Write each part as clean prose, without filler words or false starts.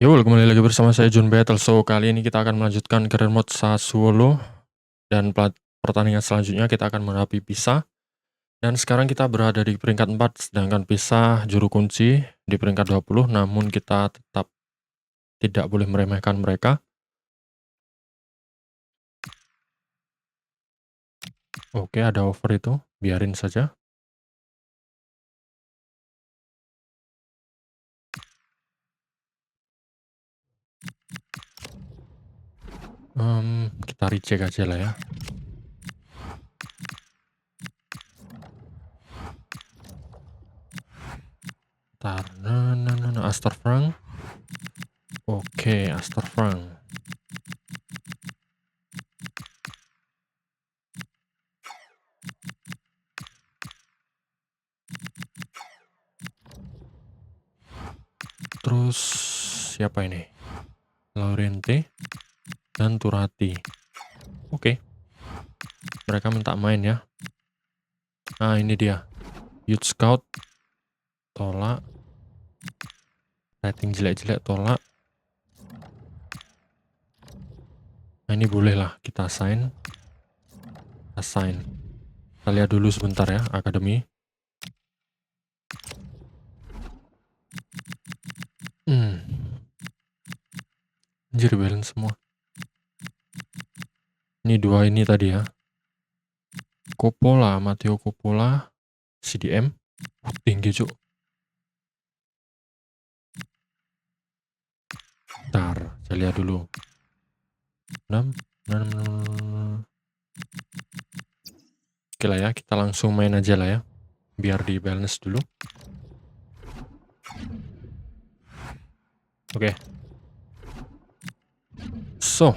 Yo, kembali lagi bersama saya John Battle. So, kali ini kita akan melanjutkan career mode Sassuolo dan pertandingan selanjutnya kita akan menghadapi Pisa. Dan sekarang kita berada di peringkat 4, sedangkan Pisa juru kunci di peringkat 20, namun kita tetap tidak boleh meremehkan mereka. Oke, ada over itu, biarin saja. Kita recheck aja lah ya. Ntar, Astor Frank. Oke, Astor Frank. Terus siapa ini? Laurente dan Turati. Oke. Mereka minta main ya. Nah, ini dia. Youth Scout tolak. Rating jelek-jelek tolak. Nah, ini boleh lah kita assign. Kita lihat dulu sebentar ya, akademi. Anjir, balance semua. Ini dua ini tadi ya. Coppola, Matteo Coppola, CDM. Tinggi cuk. Bentar, saya lihat dulu. 6. Oke lah ya, kita langsung main aja lah ya. Biar di balance dulu. Oke. So.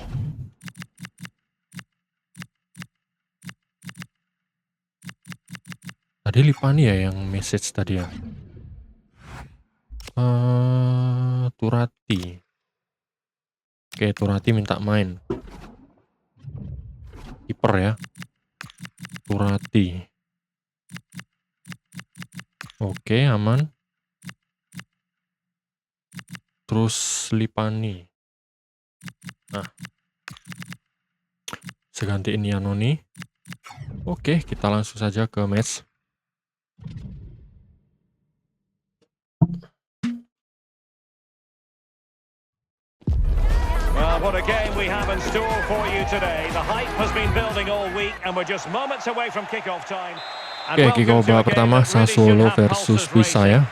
Tadi Lipani ya yang message tadi ya. Turati. Oke, Turati minta main. Kiper ya. Turati. Oke, aman. Terus Lipani. Nah. Saya gantiin Yanoni. Oke, kita langsung saja ke match. Well, what a game we have in store for you today. The hype has been building all week and we're just moments away from kick-off time. Oke, kick-off babak pertama Sassuolo versus Pisa ya.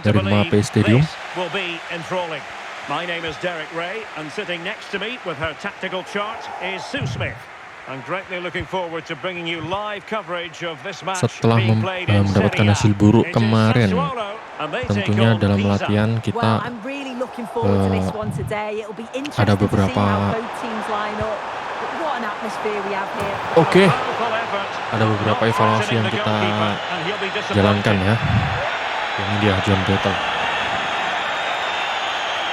Dari Mape Stadium. My name is Derek Ray and sitting next to me with her tactical chart is Sue Smith. I'm greatly looking forward to bringing you live coverage of this match. Setelah mendapatkan hasil buruk kemarin, tentunya dalam latihan kita ada beberapa ada beberapa evaluasi yang kita jalankan ya. Ini dia John Battle.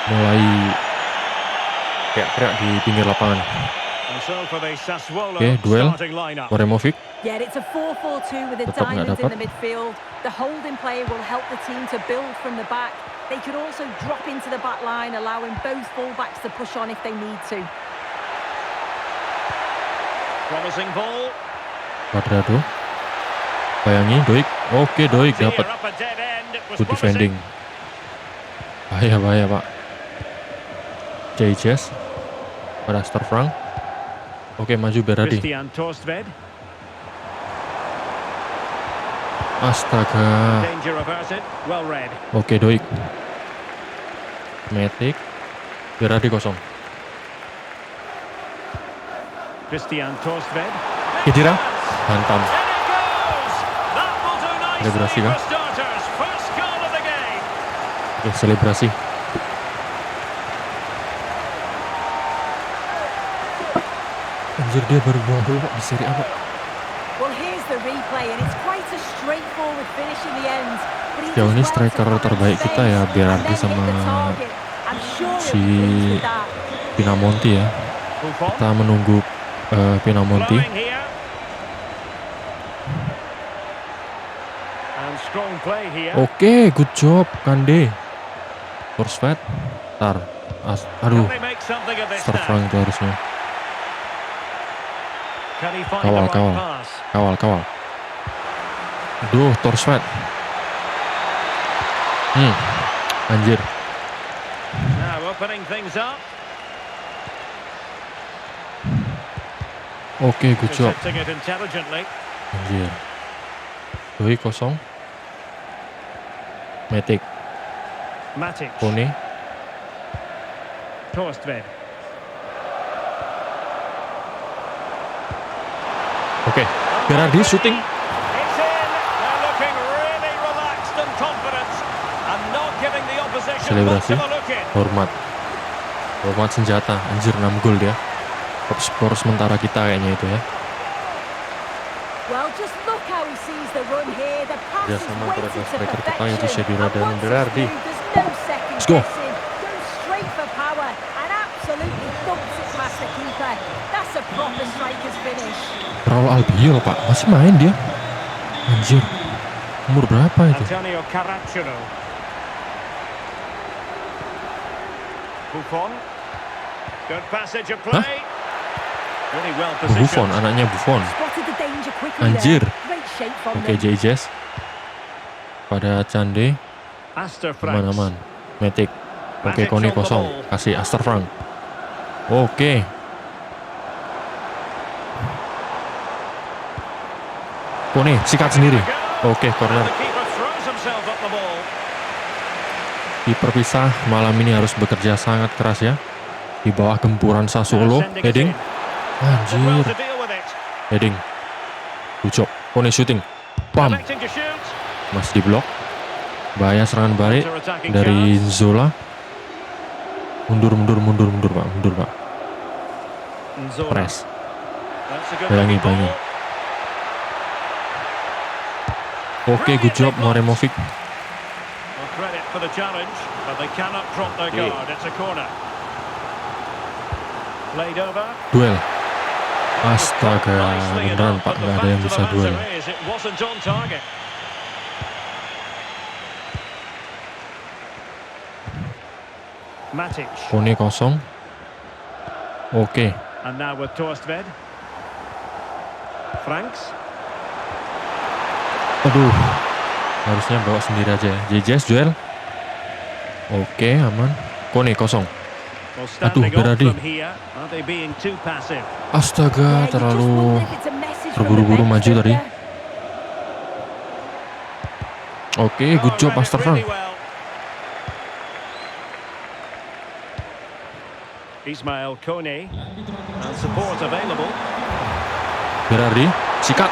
Mulai teriak-teriak di pinggir lapangan. Oke, duel Moremovic. Tetap nggak dapat. The holding player will help the team to build from the back. They could also drop into the back line, allowing both fullbacks to push on if they need to. Promising ball. Quadrado. Bayangi Doik. Oke, Doik dapat. Good defending. Bahaya Pak. JJS pada Astor Frank. Oke, maju Berardi. Astaga. Oke, Doik. Matic. Berardi kosong. Khedira. Hantam. Selebrasi kah? Oke, selebrasi. Anjir, dia baru buang gol di Serie A, Pak. Jauh ini striker terbaik kita ya, Berardi sama si Pinamonti ya. Kita menunggu Pinamonti. Oke, good job Kande. Forsfeld. Aduh, Can they make something of this Astor now? Frank itu harusnya. Can he find Kawal, the right kawal. pass? Kawal. Aduh, Torswet. Anjir. Now opening things up. Oke, good job. Intercepting it intelligently. Anjir. Doi kosong. Matic, Matic. Kone. Torstved. Oke, Berardi shooting. It's in. They're looking really relaxed and confident and not giving the opposition much Selebrasi. of a look in. Hormat senjata. Anjir, 6 gol dia. Top skor sementara kita kayaknya itu ya. Well, just look how he sees the run here. The pass is Kerjasama antara weighted to striker kita yaitu perfection. Shedira And dan once it's Berardi. through, there's no second Let's go. guessing. Goes straight for power and absolutely thumps it past the keeper. That's a proper striker's finish. Raul Albiol, Pak. Masih main dia. Anjir. Umur berapa itu? Antonio Caracciolo. Buffon. Good passage of play. Really well Buffon, positioned. anaknya Buffon. Spotted the danger quickly Anjir. there. Great shape from Oke, them. Jayces. Pada Cande. Astor Franks. Aman. Matic. Oke, Kone kosong. Kasih Astor Frank. Oke. Kone, sikat sendiri. Oke, And corner. the keeper throws himself at the ball. Kiper pisah malam ini harus bekerja sangat keras ya. Di bawah gempuran Sassuolo. Sending it Heading. in. Did well Anjir. to deal with it. Heading. Ucok. Kone shooting. Pam. Electing to shoot. Masih di blok. Bahaya serangan balik Counter-attacking dari chance. Zola. Mundur Pak. Mundur Pak. Nzola. Press. That's a good Bayangi. ball. Oke, good job Moremovic. Well, credit for the challenge, but they cannot drop their Okay. guard. It's a corner. Played over. Duel. Astaga, Nicely beneran enough, Pak, but the nggak ada yang fact of bisa the duel. matter is, it wasn't on target. Matic. Kone kosong. Oke, And now with Torstved. Franks. aduh. Harusnya bawa sendiri aja ya. Jayces duel. Oke, aman. Kone kosong. Well, Aduh, standing on Berardi. from here. Are they being too passive? Astaga, Yeah, you just terlalu wonder if it's a message from the terburu-buru bench, maju don't tadi. you? Oke, good job read it Astor really Frank. well. Ismail Kone. And support available. Berardi, sikat.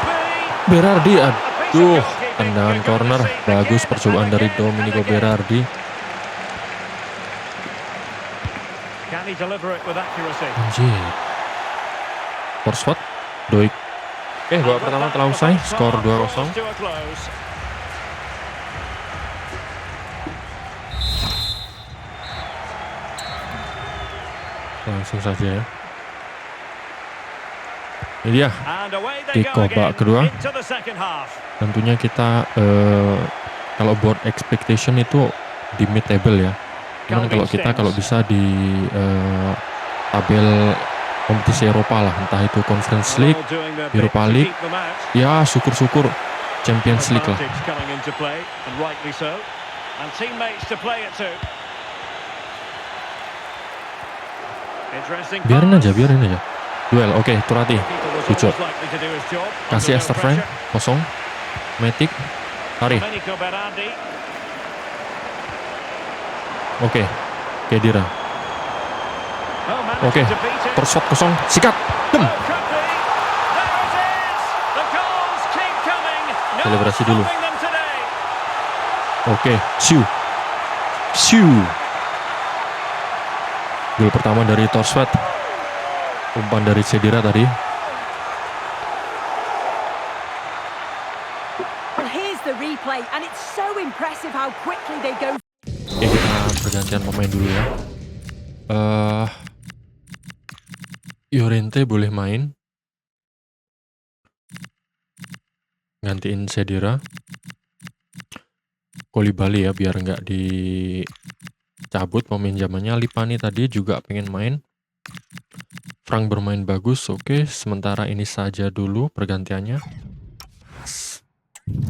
Berardi, aduh. Tendangan corner, bagus percobaan dari Domenico Berardi. Can he deliver it with accuracy? Anjir. Forsford, Doik. Babak pertama telah usai, skor 2-0. To a close. Langsung saja ya. Ini dia, And away they Kick go off babak again kedua. into the second half. tentunya kita kalau board expectation itu di mid table ya. Cuman kalau kita bisa di tabel kompetisi Eropa lah, entah itu Conference League, All doing their Europa bit to League. keep them out. ya syukur-syukur Champions League lah. Advantage coming into play, and rightly so. And teammates to play it to. Interesting Biarin pass. aja. Duel, oke, Turati. Keeper was Good job. always likely to do his job Kasih under no Astor Frank, pressure. kosong. Matic, tarik. Domenico Berardi. Oke, Khedira. Oh, managed Oke, to beat it. Torswet kosong, sikat. Dem. Oh, could be. There it is. The goals keep coming. No Selebrasi dulu. stopping them today. Oke, Siu. Gol pertama dari Torswet. Umpan dari Khedira tadi. Well, here's the replay, and it's so impressive how quickly they go. Oke, kita pergantian pemain dulu ya. Llorente boleh main. Gantiin Khedira. Koulibaly ya, biar nggak di cabut peminjamannya. Lipani tadi juga pengen main. Frank bermain bagus, oke. Sementara ini saja dulu pergantiannya.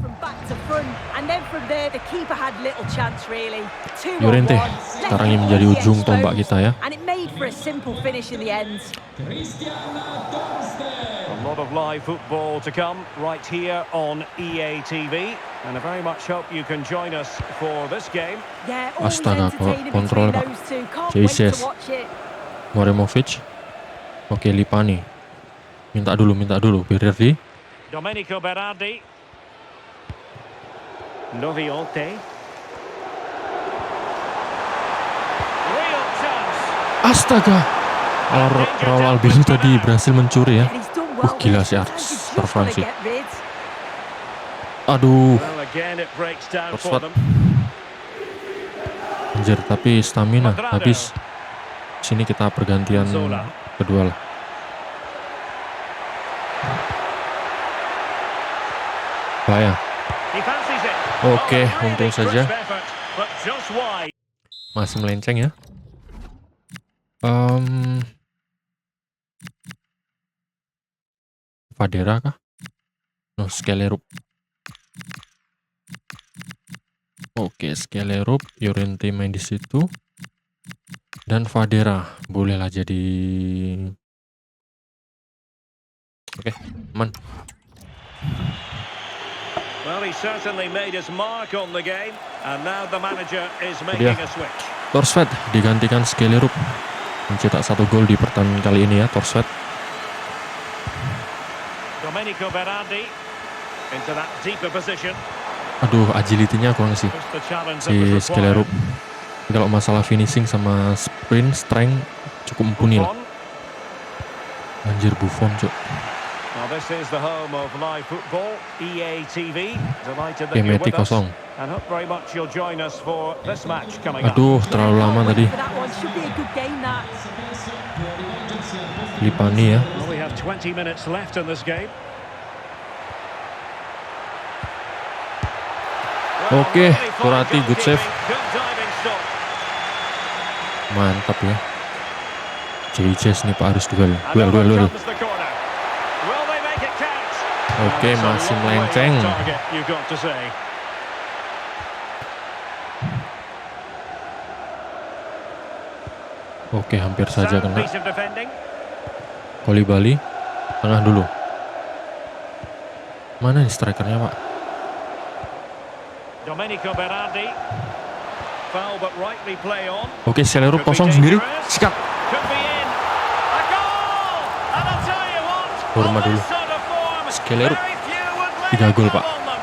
From back to front, and then from there the keeper had little chance really. 2 on Llorente 1. sekarang yang menjadi ujung tombak kita ya. And it made for a simple finish in the end. A lot of live football to come right here on EA TV, and I very much hope you can join us for this game. Yeah, always Astaga, entertaining kontrol, between Pak. those two. Can't wait to Jesus. watch it. Moremovic. Oke, Lipani. Minta dulu. Berardi. Domenico Berardi. Noviolte. Real chance. Astaga. Raul Albiol tadi berhasil mencuri ya. And he's done well. Gila there. sih Sometimes you just Frank wanna sih. get rid. Aduh. Well, again it breaks down for Rosford. them. Anjir, tapi stamina Cuadrado. habis. Sini kita pergantian Zola. kedua lah. Bahaya. He fancies it. Oke, Oh, really untung saja. crisp effort, but just wide. Masih melenceng ya. Fadera kah? No, Skelerup. Oke, Skelerup, Llorente main di situ. Dan Fadera bolehlah jadi. Oke, aman. Well, he certainly made his mark on the game, and now the manager is Dia. making a switch. Torsved digantikan Skelerup. Mencetak 1 gol di pertandingan kali ini ya, Torsved. Domenico Berardi into that deeper position. Aduh, agility-nya kurang sih Just the challenge that si was required. Skelerup. Kalau masalah finishing sama sprint, strength cukup mumpuni lah. Buffon. Anjir, Buffon, cuk. Now this is the home of live football, EA TV. Delighted that Oke, you're Meti with us, kosong. and hope very much you'll join us for this match coming up. Aduh, terlalu lama tadi. For that one, should be a good game that. Lipani ya. Well, we have 20 minutes left in this game. Well, Oke, really fine Turati, good save. goalkeeping, good diving stop. Mantap ya. JJS nih Pak, harus duel. And Duel. over comes the corner. Will they make it count? Oke, It's a masih long way melenceng. off target, you've got to say. Oke, hampir saja Sound kena. piece of defending. Koulibaly, tengah dulu. Mana nih strikernya Pak? Domenico Berardi. Foul but rightly play on. Oke, Skelerup Could be kosong sendiri. dangerous. Sikat. Could be in. A goal! And I'll tell you what, Hormat on dulu. this sort of form, Skelerup. very few would let 3 it gol, come Pak. on them.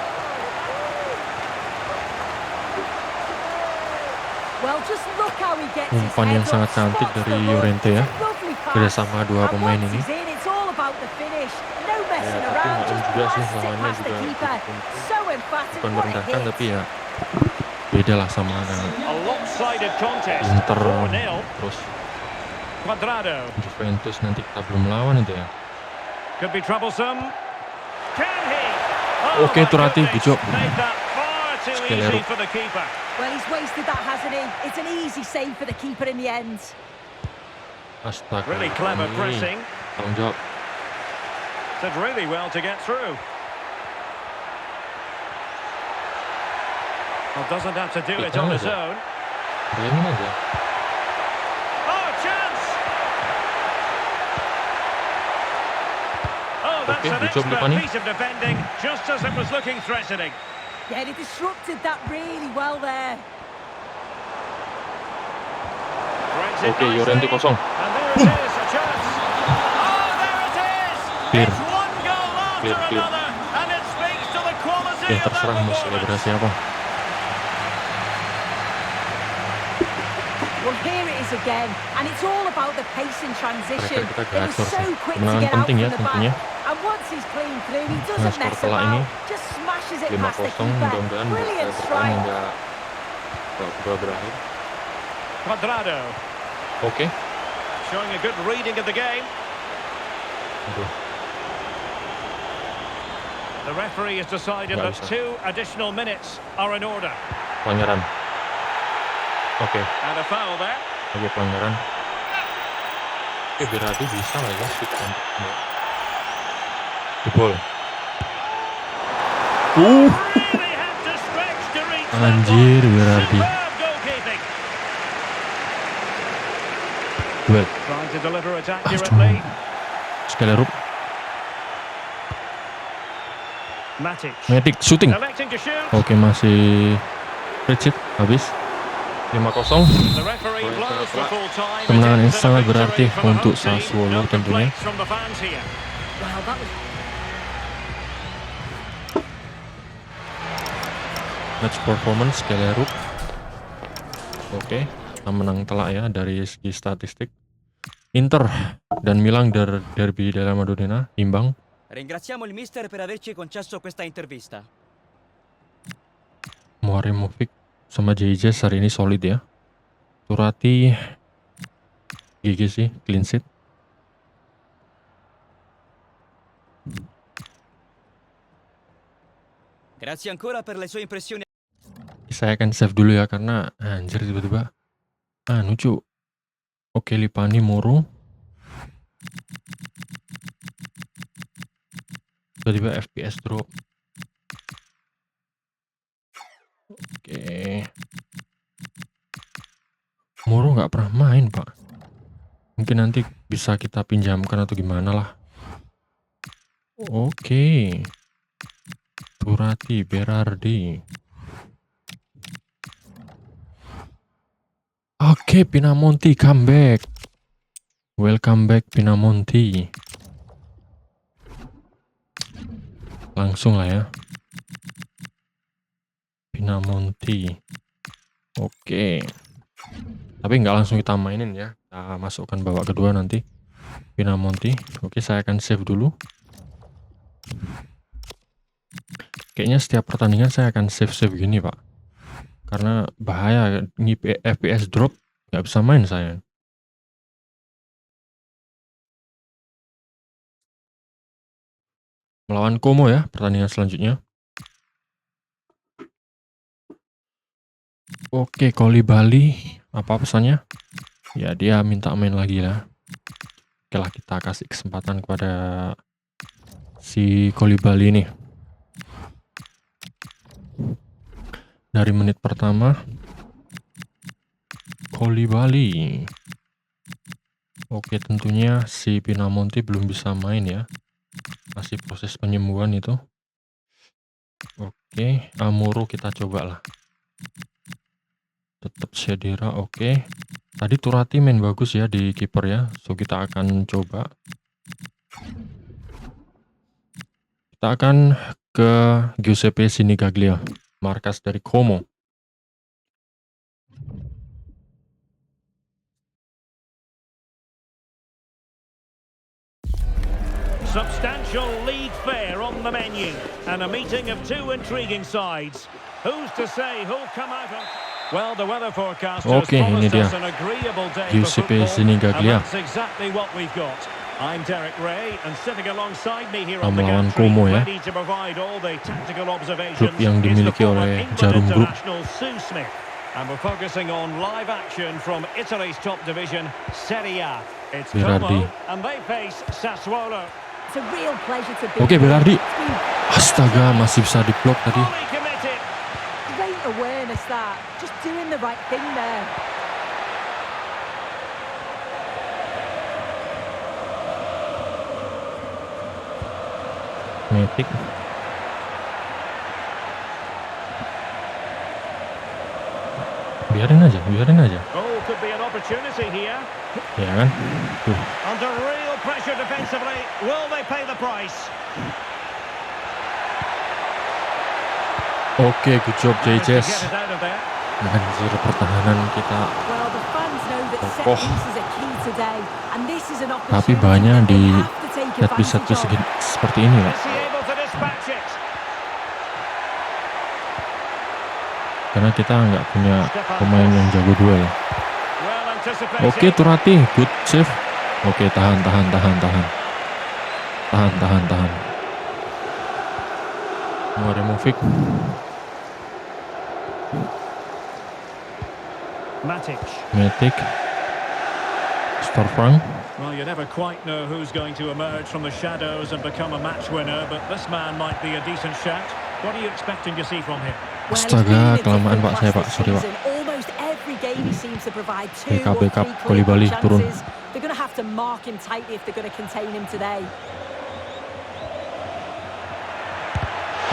Well, just look how he gets his Umpan head yang sangat up, cantik spots dari the run. Llorente ya. It's a lovely pass. Kerjasama dua And pemain once ini. he's in, it's all about the finish. No messing tapi around, main just juga sih blast it lawannya past the juga keeper. So emphatic, bukan what a merendahkan hit. tapi ya beda lah sama A lopsided contest. Inter 4-0. terus Cuadrado. Juventus nanti kita belum lawan itu ya. Could be troublesome. Can he? Oke, my Turati, goodness. good job. Made that far too Skelerup. easy for the keeper. Well, he's wasted that, hasn't he? It's an easy save for the keeper in the end. Astaga. Really clever ini pressing. Tanggung jawab. Did really well to get through. Well, doesn't have to do it on his own. Bayangin aja. Oh, chance! Oh, that's Okay, an good job, expert Lipani. piece of defending, just as it was looking threatening. Yeah, they disrupted that really well there. Brings it Oke, Llorente nicely. kosong. And there it is, a chance. Oh, there it is! Clear. It's one goal after Clear. another, and it speaks to the quality Oke, of terserah that mau performance. selebrasi apa. Well, here it is again, and it's all about the pace in transition. Striker kita It was gacor so sih. quick to Kemenangan get out penting ya from the tentunya. back. And once he's clean through, he Nah, doesn't skor mess telak ini about. Just smashes it past the 5-0, keeper. mudah-mudahan bisa Brilliant bertahan strike. hingga babak kedua berakhir. Cuadrado Oke. showing a good reading of the game. Aduh, The referee has decided Nggak that bisa. 2 additional minutes are in order. Pangeran. Oke, And a foul there. oke pelanggaran. Berarti bisa lah ya shoot jebol. Really had to stretch to reach that Anjir, one. Berardi. Superb goalkeeping. Duel. Trying to deliver it accurately. Skelerup. Matic. Matic shooting. Electing to shoot. Oke, masih Richard habis 5-0. The referee blows for full time. Kemenangan It yang is a sangat victory berarti for the untuk home team. Sassuolo No tentunya. complaints from the fans here. Well, that was Match performance Skelerup. Oke, kita menang telak ya dari segi statistik. Inter dan Milan derby della Madonnina imbang. Ringraziamo il mister per averci concesso questa intervista. Moremovic sama JJ hari ini solid ya. Turati GG sih, clean sheet. Grazie ancora per le sue impressioni. Saya akan save dulu ya karena anjir tiba-tiba lucu. Oke, Lipani Moro. Tiba-tiba FPS drop. Oke. Moro nggak pernah main, Pak. Mungkin nanti bisa kita pinjamkan atau gimana lah. Oke. Turati, Berardi. Oke, Pinamonti comeback. Welcome back Pinamonti. Langsung lah ya. Pinamonti. Oke. Tapi nggak langsung kita mainin ya. Kita masukkan babak kedua nanti. Pinamonti. Oke, saya akan save dulu. Kayaknya setiap pertandingan saya akan save gini, Pak. Karena bahaya FPS drop, nggak bisa main saya. Melawan Como ya pertandingan selanjutnya. Oke, Koulibaly, apa pesannya? Ya, dia minta main lagi lah. Oke lah, kita kasih kesempatan kepada si Koulibaly nih. Dari menit pertama, Koulibaly. Oke, tentunya si Pinamonti belum bisa main ya. Masih proses penyembuhan itu. Oke, Moro kita coba lah. Tetap Shedera, oke. Tadi Turati main bagus ya di kiper ya. So kita akan coba. Kita akan ke Giuseppe Sinigaglia, markas dari Como. Substantial league fare on the menu and a meeting of two intriguing sides. Who's to say who'll come out on... Well, the weather forecasters Oke, ini promised dia. us an agreeable day for Giuseppe football, and Sinigaglia. that's exactly what we've got. I'm Derek Ray, and sitting alongside me here on the Melawan gantry, Como ya. ready to provide all the tactical observations, Klub yang is the dimiliki former oleh England Jarum Group. international Sue Smith. And we're focusing on live action from Italy's top division, Serie A. It's Berardi. Como, and they face Sassuolo. it's a real pleasure to be Oke, here. Berardi. It's been Astaga, masih bisa diblok tadi. Fully committed. great awareness that. Just doing the right thing there. Matic. Biarin aja. Oh, could be an opportunity here. Ya kan? Tuh. Under real pressure defensively. Will they pay the price? Oke, good job Managed to JJS. get it out of there. Anjir, pertahanan kita. Well, the fans know that set Kokoh. pieces are key today, and this is an Tapi opportunity banyak that they di have to take set-piece advantage of. seperti ini, Pak. Is he able to dispatch it? Karena kita nggak punya pemain yang jago duel. Well anticipated. Oke, Turati, good save. Oke, tahan. Moremovic. Matic. Matic. Storfrank. Well, you never quite know who's going to emerge from the shadows and become a match winner, but this man might be a decent shout. What are you expecting to see from him? Well, he's Astaga, been in a kelamaan different Pak saya, class Pak. this Sorry, Pak. season. Almost every game he seems to provide 2 or 3 Backup, clear Koulibaly turun. chances. They're going to have to mark him tightly if they're going to contain him today.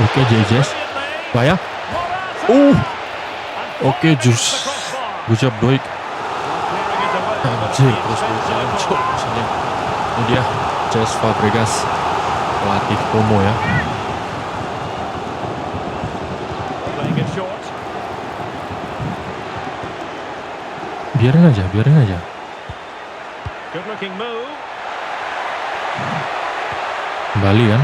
Oke, Jesus. Bahaya. Oke, Jus. Good job, Doik. Anjir, terus berjalan, cok. Maksudnya. Ini dia, Cesc Fabregas. Pelatih Como ya. Playing it short. Biarin aja, biarin aja. Good looking move. Kembali kan.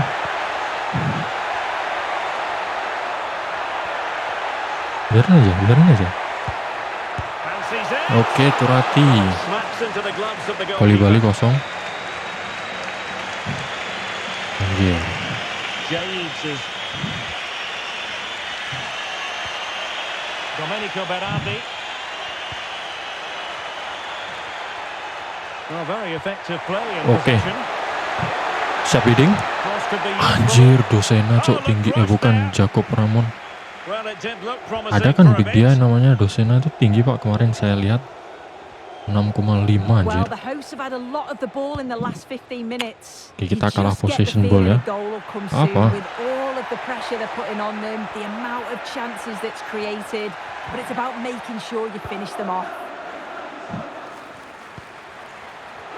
Biarin aja, biarin aja. Fancies it. Oke, Turati. Smacks into the gloves of the Koulibaly goalkeeper. kosong. Anjir. James is Domenico Berardi. Well, very effective play in Okay. possession. Siap bidding. Cross could be Anjir, Dosena cok tinggi. Bukan, Jacob Ramon. Well, it did look promising Ada kan for a big bit. dia namanya Dosena itu tinggi Pak, kemarin saya lihat 6,5 anjir. Well, the hosts have had a lot of the ball in the last 15 minutes. Oke, kita You kalah just get the possession ball feeling ya. a goal will come Apa? soon with all of the pressure they're putting on them, the amount of chances that's created, but it's about making sure you finish them off.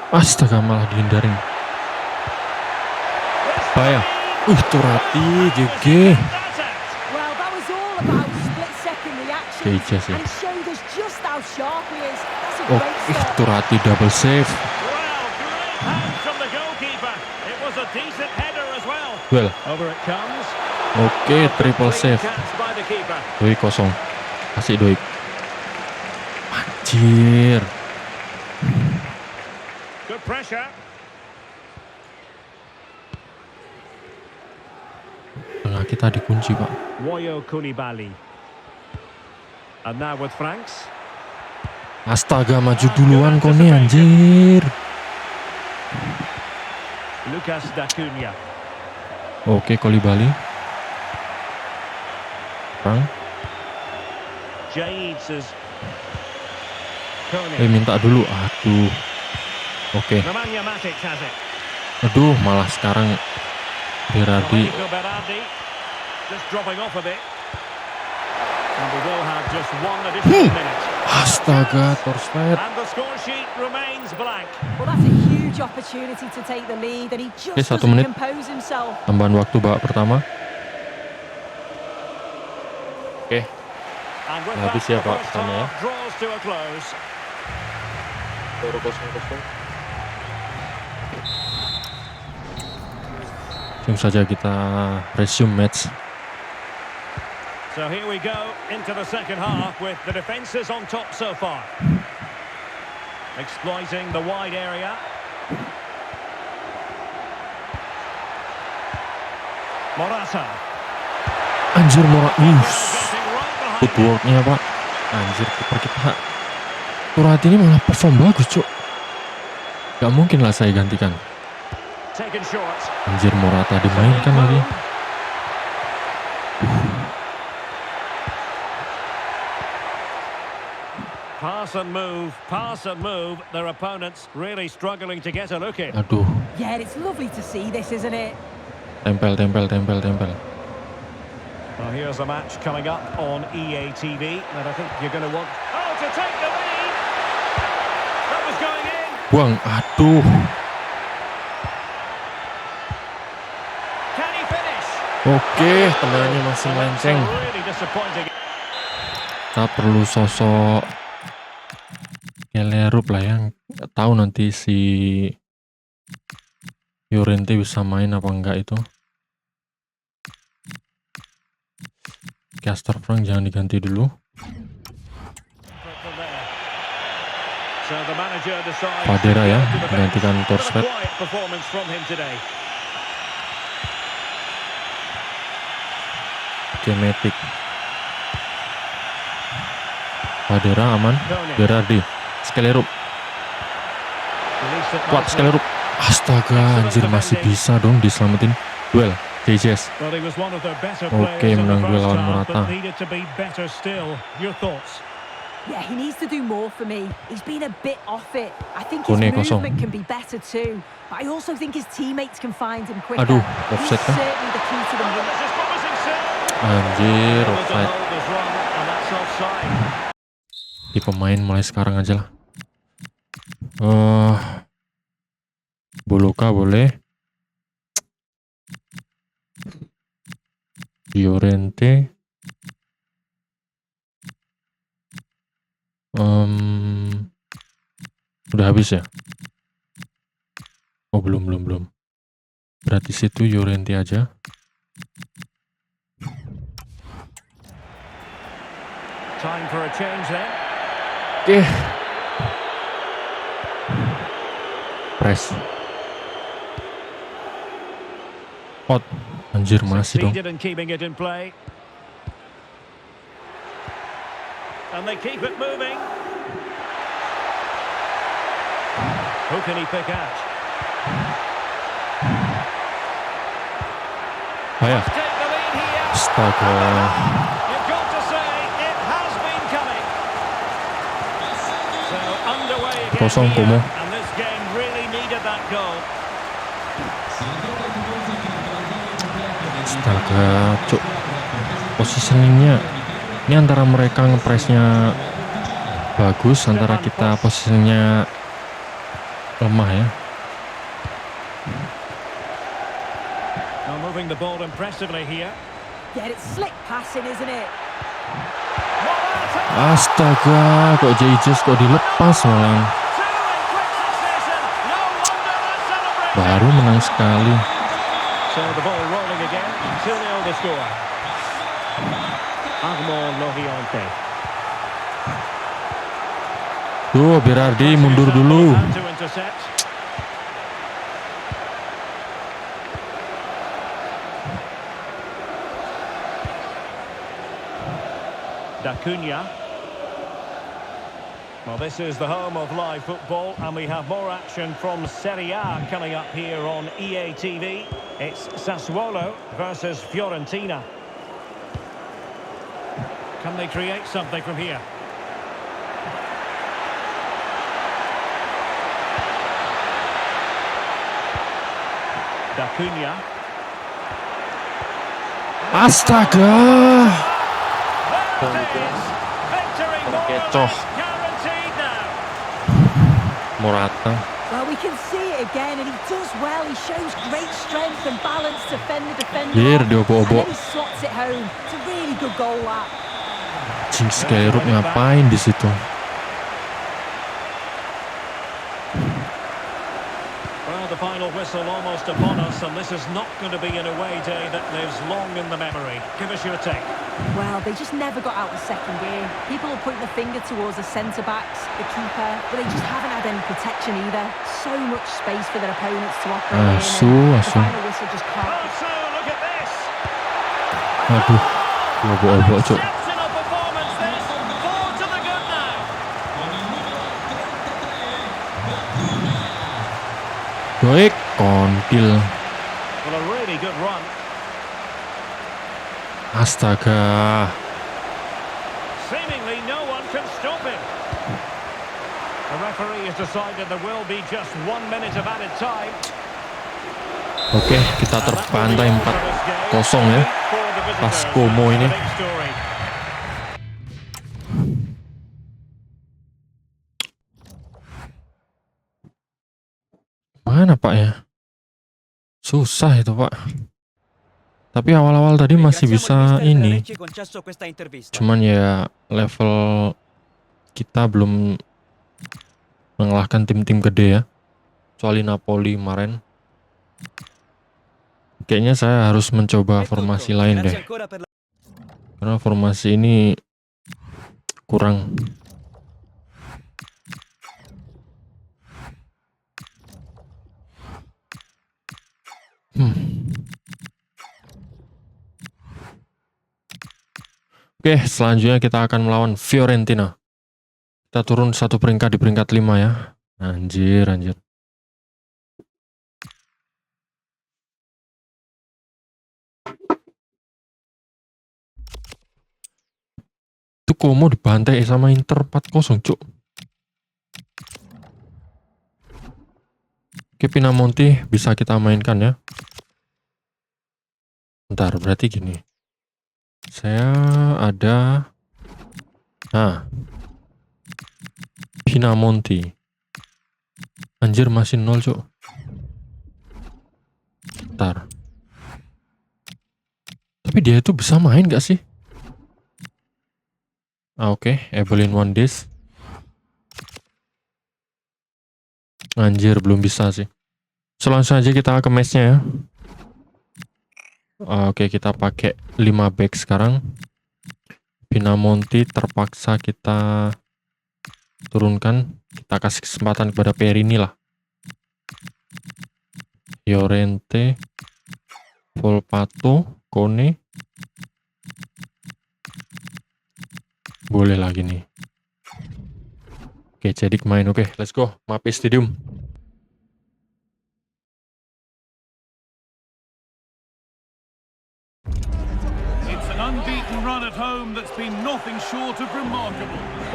Astaga, malah dihindarin. Bahaya. Turati, GG. Well, that was all about split-second reaction, Okay, Jesse. and he showed us just how sharp he is. That's a Oh, great start. Turati double save. Well, great hand from the goalkeeper. It was a decent header as well. Well, Over it comes. oke, triple Clean save. catch by the keeper. Doik kosong. Kasih Doik. Anjir. Good pressure. Tengah kita dikunci Pak. Woyo Koulibaly. And now with Franks. Astaga, maju duluan kok nih anjir. Lucas Dacunia. Oke, Koulibaly. Frank. Jades is Kone. Minta dulu. Aduh. Oke. Nemanja Matic has it. Aduh, malah sekarang Berardi. Domenico Berardi. Just dropping off a bit. And we will have just one additional minute. Astaga, Torsfeld. And the score sheet remains blank. Well, that's a huge opportunity to take the lead, and he just Oke, 1 doesn't menit. compose himself. Tambahan waktu babak pertama. Oke. And with Habis that, ya, the Pak, first pertama ya. half draws to a close. Baru 0-0. Langsung saja kita resume match. So here we go into the second half with the defences on top so far. Exploiting the wide area. Morata. Anjir, Morata. Getting right behind it. Footworknya Pak. Anjir, kiper kita. Turati ini malah perform bagus cok. Gak mungkin lah saya gantikan. Taken short. Anjir, Morata dimainkan lagi. Pass and move. Their opponents really struggling to get a look in. Aduh, Yeah, it's lovely to see this, isn't it? tempel. Well, here's a match coming up on EA TV that I think you're going to want. Oh, to take the lead! That was going in. buang. Aduh. Can he finish? Oke, tendangannya masih melenceng. So really disappointing. Kita perlu sosok Kelerup lah yang tahu nanti si Llorente bisa main apa enggak itu. Caster Frank jangan diganti dulu. So the manager decides Fadera ya, to go to the bench. menggantikan What a Torsfeld. quiet performance from him today. Oke, Matic. Fadera aman. Tony. Berardi. Skelerup. Released it Kuat nicely. Skelerup. Astaga, anjir masih bisa dong diselamatin. Duel. JJS. Well, he was one of their better Oke, players in the menang duel first lawan half, Morata. but needed to be better still. Your thoughts? Yeah, he needs to do more for me. He's been a bit off it. I think his Kone kosong. movement can be better too. But I also think his teammates can find him quicker. Aduh, He's offside kah? certainly the key to the Oh, win. this is promising still. Anjir, Able to offside. hold his run, and that's offside. Di pemain mulai sekarang aja lah. Boloka boleh. Llorente. Udah habis ya? Oh, belum. Berarti situ Llorente aja. Time for a change then. Oke. Press. Out. Anjir masih dong. Succeeded in keeping it in play. And they keep it moving. Who can he pick out? Ayah. Take the lead here. Astaga. You've got to say it has been coming. So underway again Kosong, here, Como. and this game really needed that goal. Astaga, cuk. Positioningnya ini antara mereka ngepresnya bagus, antara kita posisinya lemah ya. Now moving the ball impressively here. Yeah, it's slick passing, isn't it? Morata! Astaga, kok JJS kok dilepas malah. Two in quick succession. No wonder they're celebrating. Baru menang sekali. So the ball rolling again. 2-0 the score. Armand Loriente. Tuh, Berardi mundur dulu. How to intercept. D'Acunha. Well, this is the home of live football, and we have more action from Serie A coming up here on EA TV. It's Sassuolo versus Fiorentina. Can they create something from here? D'Acunha. Astaga. There it is. Victory more or Kecoh. less guaranteed now. Morata. Well, we can see it again, and he does well. He shows great strength and balance to fend the defender Hier, off, diobo-obo. and then he slots it home. It's a really good goal, that. Cing Skelerup ngapain di situ? Well, the final whistle almost upon us, and this is not going to be an away day that lives long in the memory. Give us your take. Well, they just never got out of second gear. People will point the finger towards the centre-backs, the keeper, but they just haven't had any protection either. So much space for their opponents to operate Asu, in, and the asu. final whistle just can't. Oh, so look at this. Aduh, diobo-obo cuk. Exceptional performance this. Forward to the good now. Baik, kontil. Well, a really good run. Astaga. Seemingly no one can stop him. The referee has decided there will be just 1 minute of added time. Oke, kita And that will be terbantai all for this game. 4-0 ya. For the visitors, Pas Como that's ini. the big story. Mana Pak ya? Susah itu Pak. Tapi awal-awal tadi masih bisa ini. Cuman ya level kita belum mengalahkan tim-tim gede ya. Kecuali Napoli kemarin. Kayaknya saya harus mencoba formasi lain deh. Karena formasi ini kurang. Oke, selanjutnya kita akan melawan Fiorentina. Kita turun 1 peringkat di peringkat 5 ya. Anjir. Itu Como dibantai sama Inter 4-0, cuk. Oke, Pinamonti bisa kita mainkan ya. Bentar, berarti gini. Saya ada Pinamonti. Anjir, masih 0, cuk. Bentar. Tapi dia itu bisa main gak sih? Oke, Evelyn Wandes. Anjir, belum bisa sih. Langsung aja kita ke match-nya ya. Oke, kita pakai 5 back sekarang. Pinamonti terpaksa kita turunkan. Kita kasih kesempatan kepada Perini lah. Llorente, Volpato, Kone. Boleh lagi nih. Oke, Cedik main. Oke, let's go. Mapei Stadium.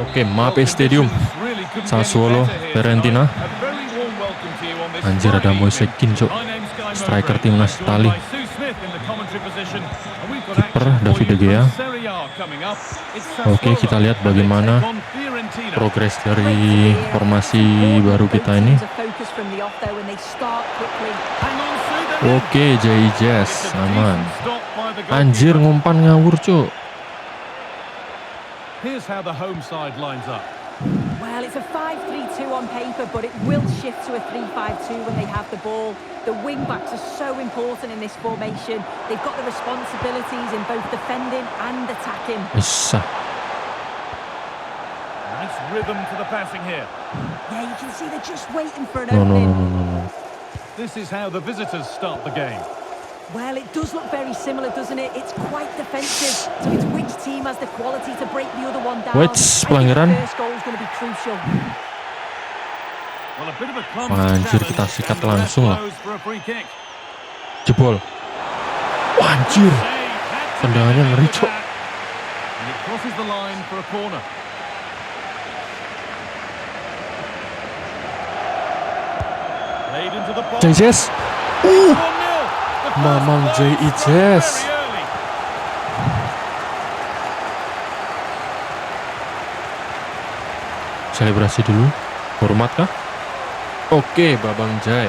Oke, Mapei Stadium. Sassuolo, Fiorentina. Anjir, ada Moise Kean, cok. Striker timnas Itali. Kiper David De Gea. Oke, kita lihat bagaimana progres dari formasi baru kita ini. Oke, Jazz aman. Anjir, ngumpan ngawur, cuk. Well, it's a 5-3-2 on paper, but it will shift to a 3-5-2 when they have the ball. The wing-backs are so important in this formation. They've got the responsibilities in both defending and attacking. Bisa. Nice rhythm to the passing here. Yeah, you can see they're just waiting for an No. opening. This is how the visitors start the game. Well, it does look very similar, doesn't it? It's quite defensive. So it's which team has the quality to break the other one down. Wait, pelanggaran. I think the first goal is going to be crucial. Well, a bit of a clumsy Anjir, challenge, kita sikat and the ref langsung lah. blows for a free kick. Jebol. Wah, anjir. Tendangannya ngeri, cok. And it crosses the line for a corner. Played into the box. Jazz. 1-0. The first Mamang goal J.E. scored Jazz. very early. Selebrasi dulu. Hormat kah? Oke, Babang Jai.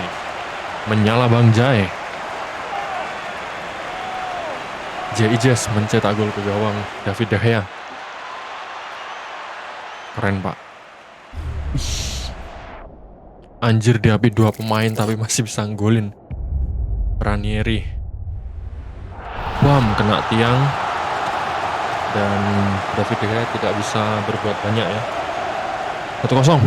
Menyala Bang Jai. J.E. Jazz mencetak gol ke gawang David De Gea. Keren, Pak. Anjir, diapit 2 pemain tapi masih bisa nggolin. Ranieri. Bam, kena tiang. Dan David De Gea tidak bisa berbuat banyak ya. 1-0. So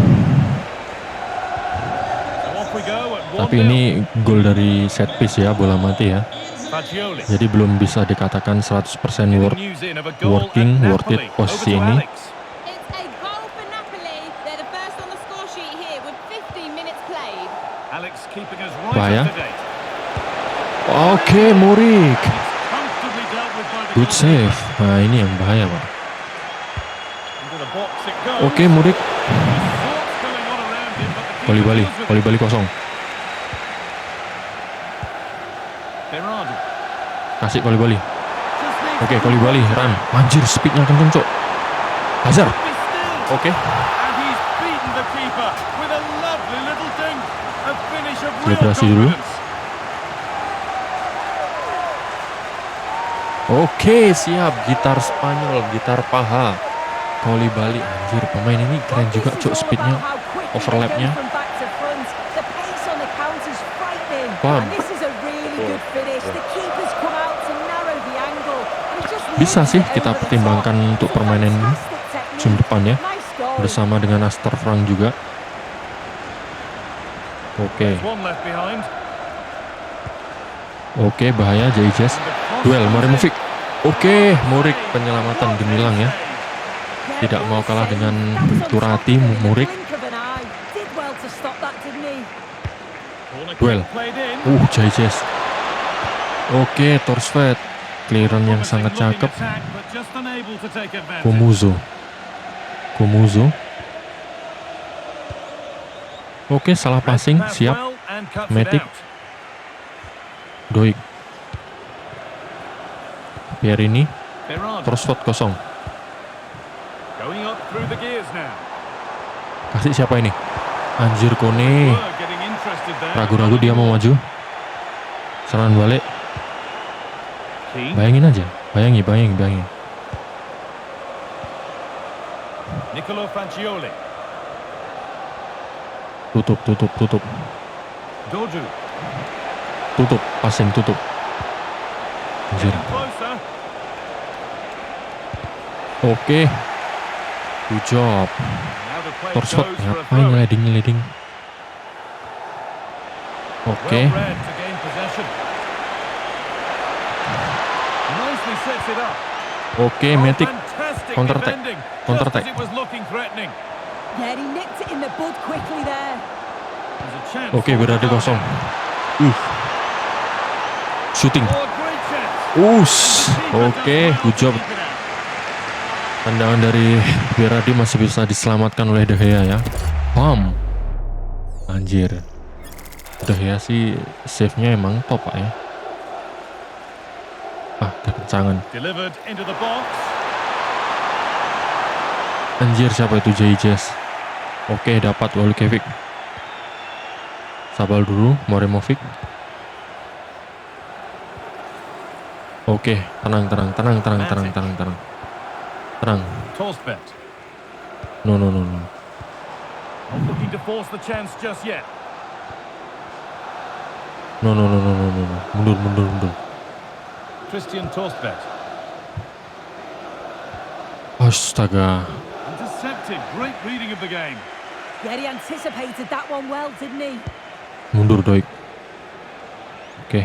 off we go at 1-0. Tapi ini gol dari set piece ya, bola mati ya. Fagioli. Jadi belum bisa dikatakan 100% Getting news in of a goal working, at worth it Napoli. posisi Over to ini. Alex. It's a goal for Napoli. They're the first on the score sheet here with 15 minutes played. Alex keeping us right Bahaya. up to date. Oke, Murik. Comfortably dealt with by the Good goalkeeper. save. Nah, ini yang bahaya, Pak. Into the box it goes. Oke, Murik. Thoughts going on around him, but the keeper Koli-bali, deals with it. koli-bali kosong. Berardi. Kasih koli-bali. Just needs Oke, to koli-bali, run. Anjir, speednya kenceng, cok. Hazard. be still. Oke. And he's beaten the keeper with a lovely little dink. A finish of real Selebrasi dulu. confidence. Oke, siap. Gitar Spanyol, gitar paha. Koli-bali. Anjir, pemain ini keren juga, cok, speednya. Overlapnya. Bam. Bisa sih kita pertimbangkan untuk permainan ini musim depan ya, bersama dengan Astor Frank juga. Oke, There's one left behind. oke, bahaya J.E. Jazz. Duel Marimovic. Oke, Murik penyelamatan gemilang ya. Yeah, tidak mau kalah dengan Turati, Murik. Duel. Jayces. Oke, Torsved. Clearance yang sangat cakep. Komuzo. Oke, salah passing. Siap. Matic. Doik. Pierini. Torsved kosong. Kasih siapa ini? Anjir, Kone. Ragu-ragu dia mau maju. Serangan balik. Bayangin aja. Bayangin. Nicolo Fagioli. Tutup. Dodu. Tutup. Passing, tutup. Anjir. Closer. Oke. Good job. Now the play Torsved goes for a ngapain throw. ngeleding. Oke. Well read to gain possession. Nicely sets it up. Oke, Matic. Fantastic Counter attack. defending. Counter Just attack. as it was looking threatening. Yeah, he nicked it in the bud quickly there. There's a chance Oke, for berarti the goal. kosong. Shooting. Oh, a great chance. Oke, good job. Tendangan dari Berardi masih bisa diselamatkan oleh De Gea ya. Bam. Anjir. De Gea sih save-nya emang top Pak ya. Kekencangan. Delivered into the box. Anjir, siapa itu? Jayces. Oke, dapat Walukevic. Sabar dulu, Moremovic. Oke, tenang. Torsved. No. Not looking to force the chance just yet. No. Mundur. Christian Torsved. Astaga. Intercepted. Great reading of the game. Yeah, he anticipated that one well, didn't he? Mundur, Doik. Oke.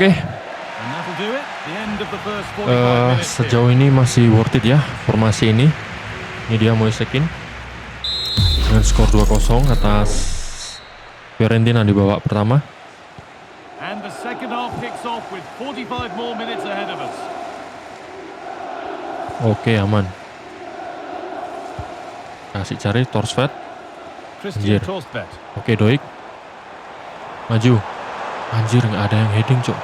And that'll do it. The end of the first 45 minutes here. Sejauh ini masih worth it ya formasi ini. Ini dia Moise Kean dengan skor 2-0 atas Fiorentina di babak pertama. And the second half kicks off with 45 more minutes ahead of us. Oke, aman. Kasih cari Torsved. Christian Anjir. Torsved. Oke, Doik. Maju. Anjir, nggak ada yang heading, Cok.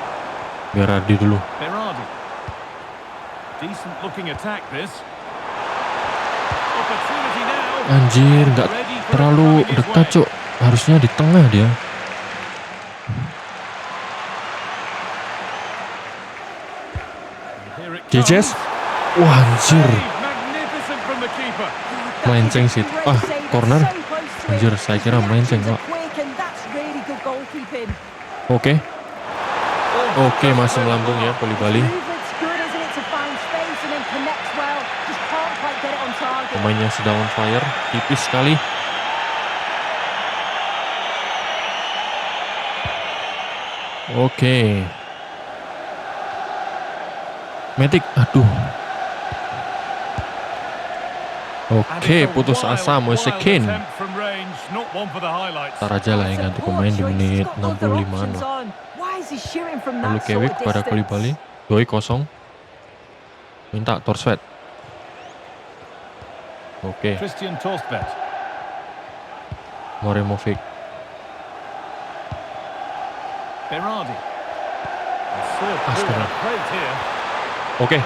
Berardi dulu. Berardi. Decent looking attack this. Opportunity now. Anjir, nggak terlalu dekat, Cok. Harusnya di tengah dia. Here it Jayces. comes. Wah, anjir. Magnificent from the keeper. Melenceng sih. Corner. Anjir, saya kira melenceng, Pak. Oke. Oke, masih melambung ya Koulibaly. Pemainnya sudah on fire, tipis sekali. Oke. Matic, aduh. Oke, putus asa Moise Kean. Ntar aja lah yang ganti pemain di menit 65-an lah. Walukevic pada Koulibaly. Doi kosong. Minta Torsved. Oke. Christian Torsved. Moremovic. Berardi. Astaga. Oke.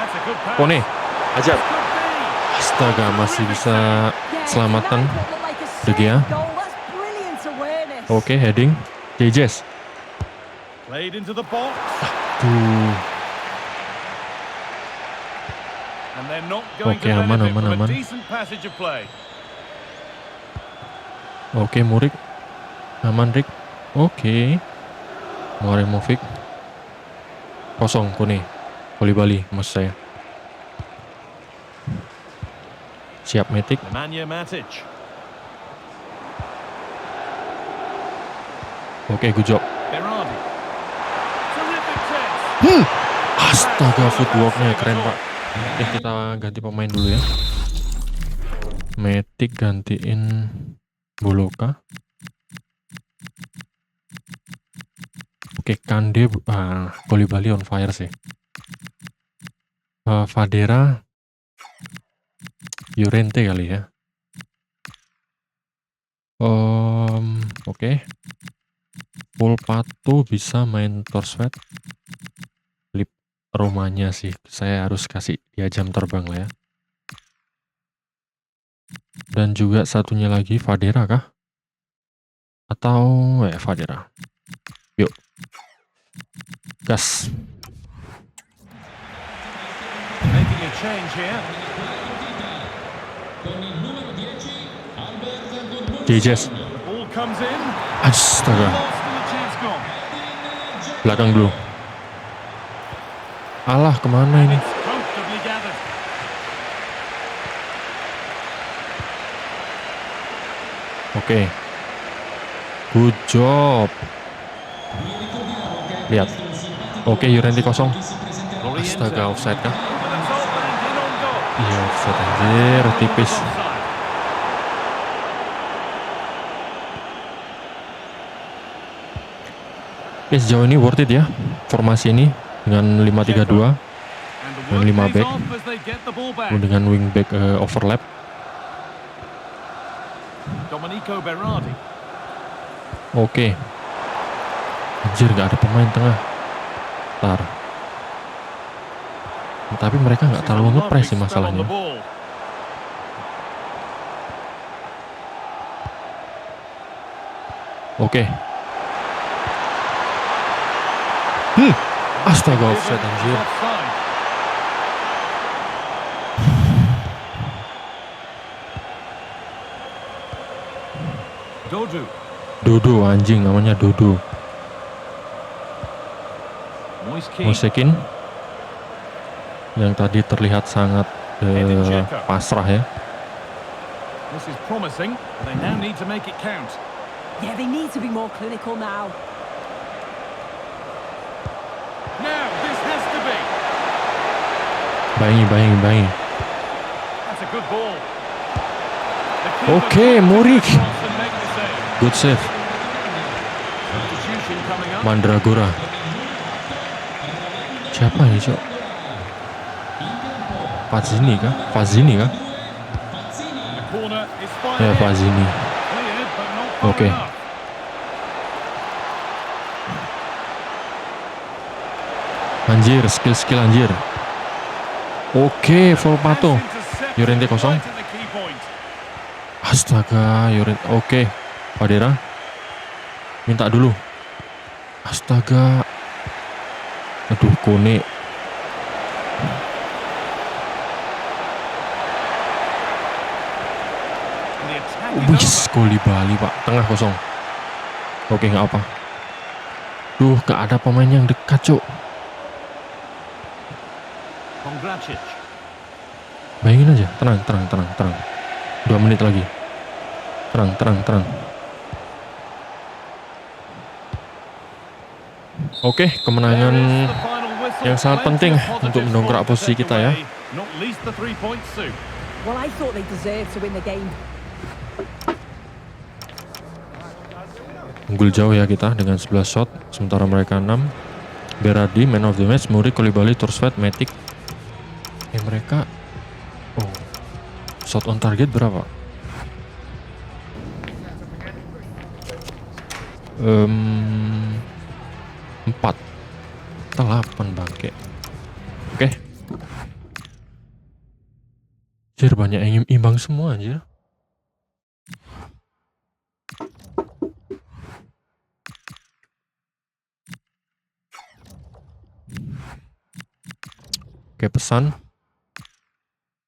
Kone. Ajar. Astaga, masih bisa selamatkan De Gea. Oke, heading. Jayces. Played into the box. Tuh. And they're not going Oke, to aman, benefit aman, from aman. a decent passage of play. Oke, Murik. Aman, Rik. Oke. Moremovic. Kosong, Kone. Koulibaly, maksud saya. Siap, Matic. Nemanja Matic. Oke, good job. Berardi. Terrific chance. Astaga, footworknya keren, Pak. Oke, kita ganti pemain dulu ya. Matic gantiin Boloka. Oke, Kande, Koulibaly on fire sih. Fadera, Llorente kali ya. Oke. Volpato bisa main Torchsword. Lip rumahnya sih, saya harus kasih dia jam terbang lah ya. Dan juga satunya lagi Fadera kah? Atau Fadera. Yuk. Gas. Making a change here. JJS. The ball comes in. Astaga. Lost and the chance gone. Belakang dulu. Alah, kemana ini? It's comfortably gathered. Oke. Good job. Lihat. Oke, Llorente kosong. Astaga, offside kah? And it's all landed on goal. Iya, offside anjir, tipis. Offside. Oke, sejauh ini worth it ya. Formasi ini dengan 5-3-2 And the dan work 5 pays back off as they get the ball back. dengan wing back overlap. Domenico Berardi. Oke. Anjir, gak ada pemain tengah. Ntar. Tapi mereka nggak terlalu ngepres sih masalahnya. Oke. Astaga, offside anjir. Dodo anjing, namanya Dodo. Mosekin yang tadi terlihat sangat pasrah ya. This is promising, but they now need to make it count. Yeah, they need to be more clinical now. Now, this has to be. Bayangi. That's a good ball. Oke, Murik. Good Good save. substitution coming up. Mandragora. Siapa ini, Cok? Fazini kah? The corner is fired Ya, in. Fazini. Cleared, but not far Oke. enough. Anjir, skill anjir. Oke, Volpato. Intercepted Llorente kosong. right at the key point. Astaga, Llorente. Oke, Fadera. Minta dulu. Astaga. Aduh, Kone. And the attack is Wis, over. Koulibaly, Pak. Tengah kosong. Oke, nggak apa. Duh, nggak ada pemain yang dekat, Cok. Kongracic. Bayangin aja, tenang. 2 menit lagi. Tenang. Oke, kemenangan There is the final whistle. yang sangat Plenty penting of positives untuk mendongkrak for them to posisi take kita ya. away, not least the 3-point suit. Well, I thought they deserved to win the game. Unggul jauh ya kita dengan 11 shot, sementara mereka 6. Berardi, man of the match, Murik, Koulibaly, Torchsword, Matic. Mereka shot on target berapa? 4. Kita 8 bangke. Oke. Anjir, banyak yang imbang semua anjir. Oke, pesan.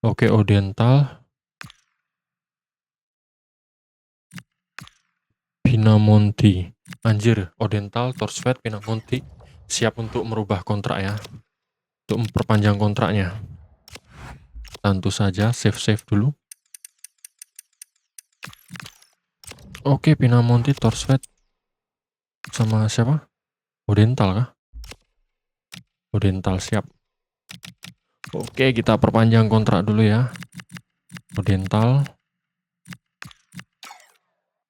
Oke, Odental. Pinamonti. Anjir, Odental, Torchsword, Pinamonti siap untuk merubah kontrak ya. Untuk memperpanjang kontraknya. Tentu saja save dulu. Oke, Pinamonti, Torchsword sama siapa? Odental kah? Odental siap. Oke, kita perpanjang kontrak dulu ya. Odental.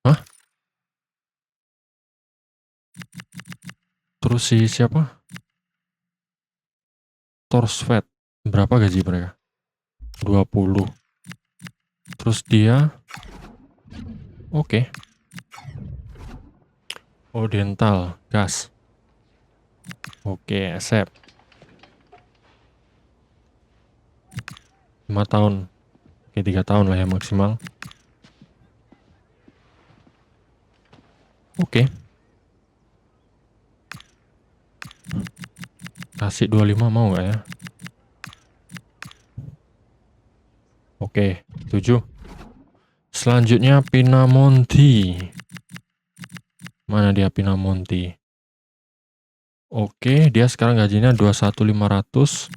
Hah? Terus si siapa? Torsvet. Berapa gaji mereka? 20. Terus dia. Oke. Odental, gas. Oke, accept. 5 tahun. Oke, 3 tahun lah ya maksimal. Oke. Kasih 25 mau nggak ya? Oke, 7. Selanjutnya Pinamonti. Mana dia Pinamonti? Oke, dia sekarang gajinya 21.500.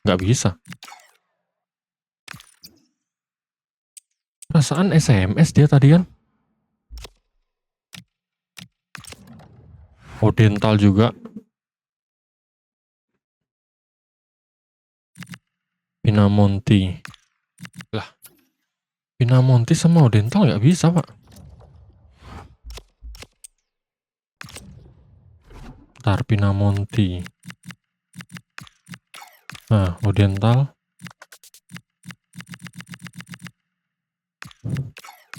Nggak bisa. Perasaan SMS dia tadi kan? Odental juga. Pinamonti. Lah. Pinamonti sama Odental nggak bisa, Pak. Ntar Pinamonti. Nah, Odental.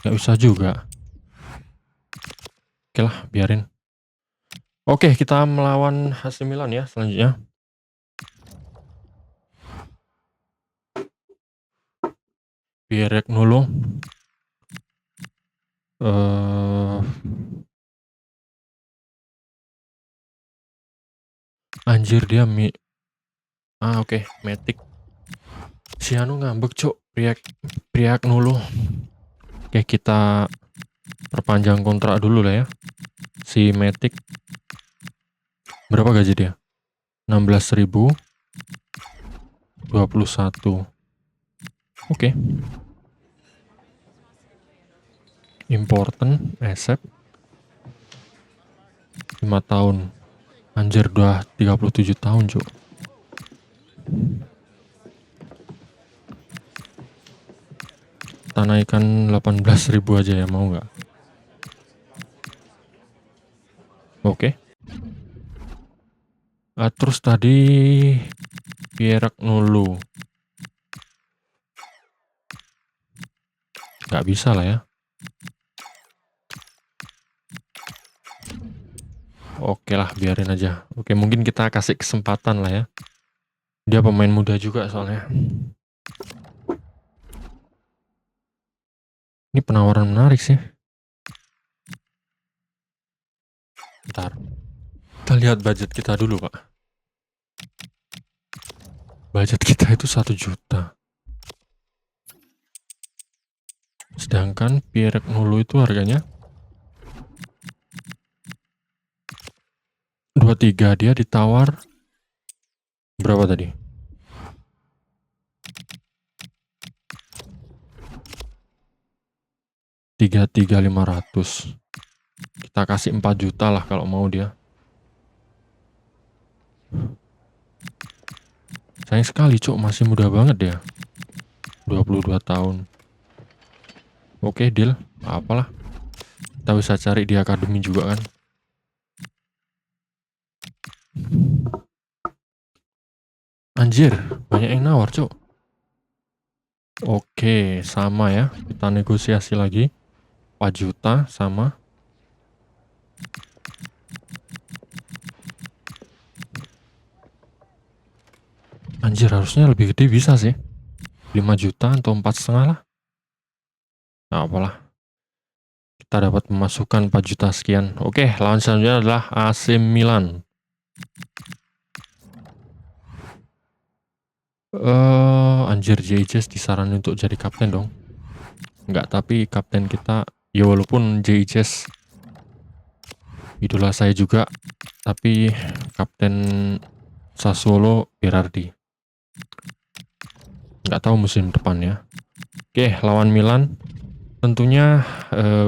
Nggak bisa juga. Oke lah, biarin. Oke, kita melawan AC Milan ya selanjutnya. Pierek Nolo. Anjir dia oke, Matic. Si anu ngambek, Cuk. Priak Nolo. Oke, kita perpanjang kontrak dulu lah ya. Si Matic. Berapa gaji dia? 16.000. 21. Oke. Important accept. 5 tahun. Anjir, udah 37 tahun, Cuk. Kita naikkan 18.000 aja ya, mau nggak? Oke. Terus tadi Pierek Nolo. Nggak bisa lah ya. Oke lah, biarin aja. Oke, mungkin kita kasih kesempatan lah ya. Dia pemain muda juga soalnya. Ini penawaran menarik sih. Bentar. Kita lihat budget kita dulu, Pak. Budget kita itu 1 juta. Sedangkan Pierek Nolo itu harganya 23. Dia ditawar berapa tadi? 33.500. Kita kasih 4 juta lah kalau mau dia. Sayang sekali, Cok, masih muda banget dia. 22 tahun. Oke, deal. Apalah. Kita bisa cari di akademi juga kan. Anjir, banyak yang nawar, Cok. Oke, sama ya. Kita negosiasi lagi. 4 juta sama. Anjir, harusnya lebih gede bisa sih. 5 juta atau 4,5 lah. Nah, apalah. Kita dapat pemasukan 4 juta sekian. Oke, lawan selanjutnya adalah AC Milan. Anjir, JIJS disaranin untuk jadi kapten dong. Enggak, tapi kapten kita, ya walaupun JIJS idola saya juga, tapi kapten Sassuolo Berardi. Nggak tahu musim depan ya. Oke, lawan Milan. Tentunya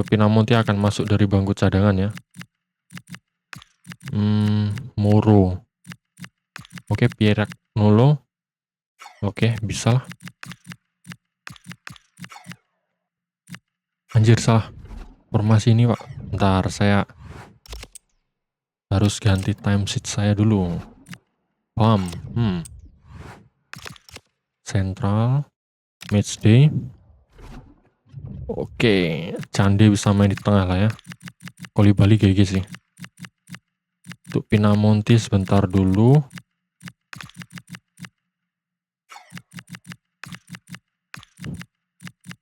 Pinamonti akan masuk dari bangku cadangan ya. Moro. Oke, Pierek Nolo. Oke, bisa lah. Anjir, salah. Formasi ini, Pak. Bentar, saya harus ganti time sheet saya dulu. Bam. Central. Matchday. Oke, Cande bisa main di tengah lah ya. Koulibaly GG sih. Untuk Pinamonti sebentar dulu.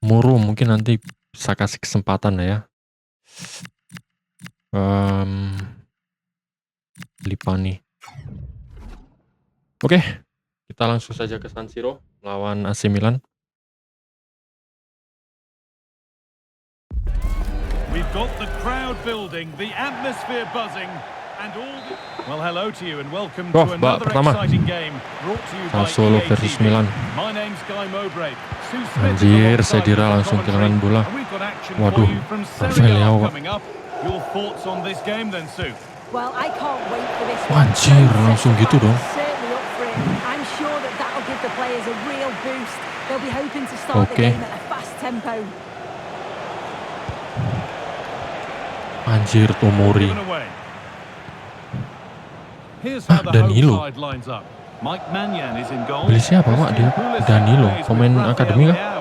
Muru mungkin nanti bisa kasih kesempatan lah ya. Lipani. Oke, kita langsung saja ke San Siro lawan AC Milan. We've got the crowd building, the atmosphere buzzing, and all the... Well, hello to you and welcome to another exciting game brought to you by Sassuolo versus Milan. My name's Guy Mowbray. Sue Smith Anjir, Sedira langsung kehilangan bola. Waduh, Rafael Leao, Pak. Your thoughts on this game then, Sue? Well, I can't wait for this one. Anjir, langsung gitu dong. Certainly up for it. I'm sure that that'll give the players a real boost. They'll be hoping to start the game at a fast tempo. Anjir, Tomori. Danilo. Beli siapa, Pak? Dia Danilo, pemain akademi kah?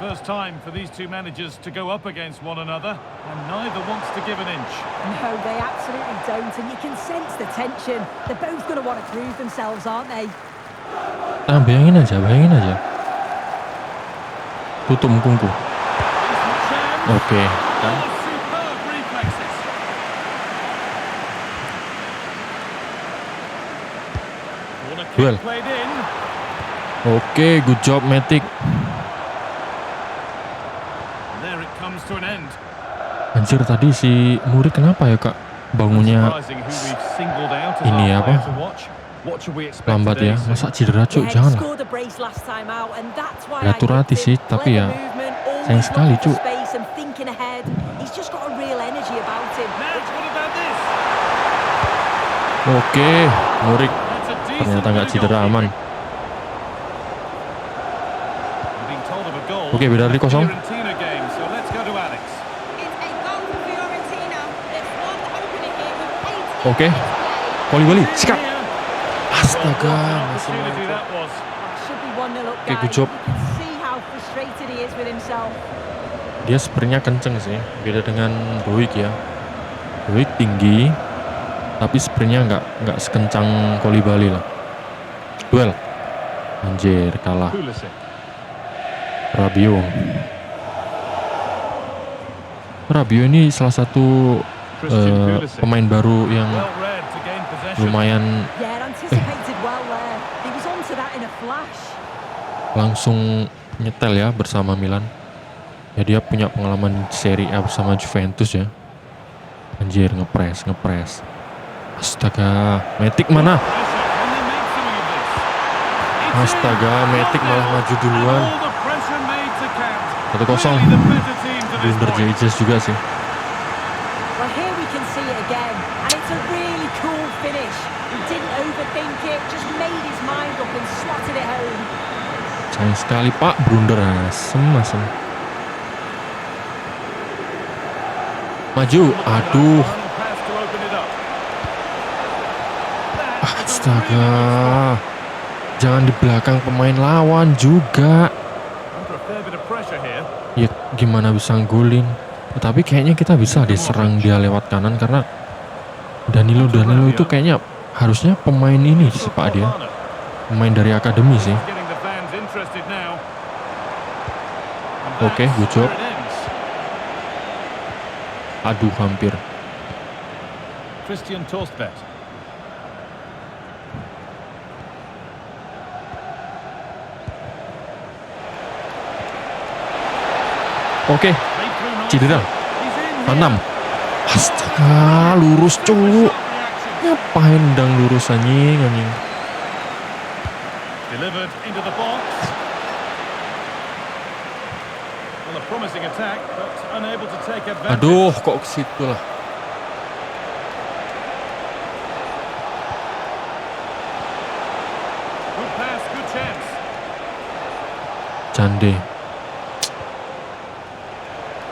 First time for these two managers to go up against one another, and neither wants to give an inch. No, they absolutely don't, and you can sense the tension. They're both going to want to prove themselves, aren't they? Bayangin aja. Tutup mukungku. Oke. Duel. Oke, good job Matic. Anjir, tadi si Muri kenapa ya, Kak? Bangunnya ini apa? Lambat ya. Masa cedera, Cuk? Jangan lah. Ya Turati sih, tapi ya sayang sekali, Cuk. Oke, Murik ternyata nggak cedera, aman. Oke, beda dari kosong. Oke, Koulibaly, sikat. Astaga, masih. Oke, good job. Dia sprintnya kenceng sih, beda dengan Doik ya. Doik tinggi, tapi sprintnya nggak sekencang Koulibaly lah. Duel. Anjir, kalah. Rabiot ini salah satu pemain baru yang lumayan langsung nyetel ya bersama Milan. Ya dia punya pengalaman Serie A bersama Juventus ya. Anjir, ngepres. Astaga, Matic mana? Astaga, Matic malah maju duluan. 1-0. Blunder Jesus juga sih. Sayang sekali, Pak, blunder asem. Maju, aduh. Astaga. Jangan di belakang pemain lawan juga. Ya gimana bisa nggolin. Tapi kayaknya kita bisa diserang dia lewat kanan karena Danilo itu kayaknya harusnya pemain ini sih, Pak, dia. Pemain dari akademi sih. Oke, good job. Aduh, hampir. Christian Torstvedt. Oke, cedera. 6. Astaga, lurus, Cuk. Ngapain dang lurus anjing. Delivered into the box. Well, a promising attack, but unable to take advantage. Aduh, kok ke situ lah. Cande.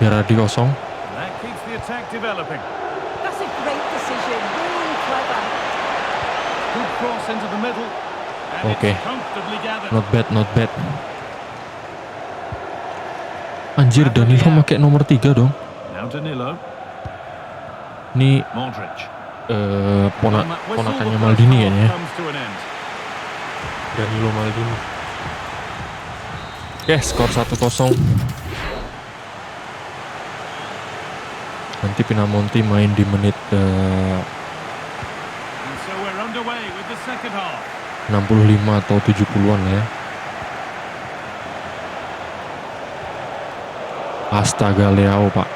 Berardi kosong. That keeps the attack developing. That's a great decision, really clever. Good cross into the middle. And Okay. it's comfortably gathered. Not bad, not bad. Anjir, Danilo pakai nomor 3 dong. Now Danilo. Ini Modric. ponakannya Maldini kayaknya ya. Comes to an end. Danilo Maldini. Oke, skor 1-0. Nanti Pinamonti main di menit And so we're underway with the second half. 65 atau 70-an lah ya. Astaga, Leao pak.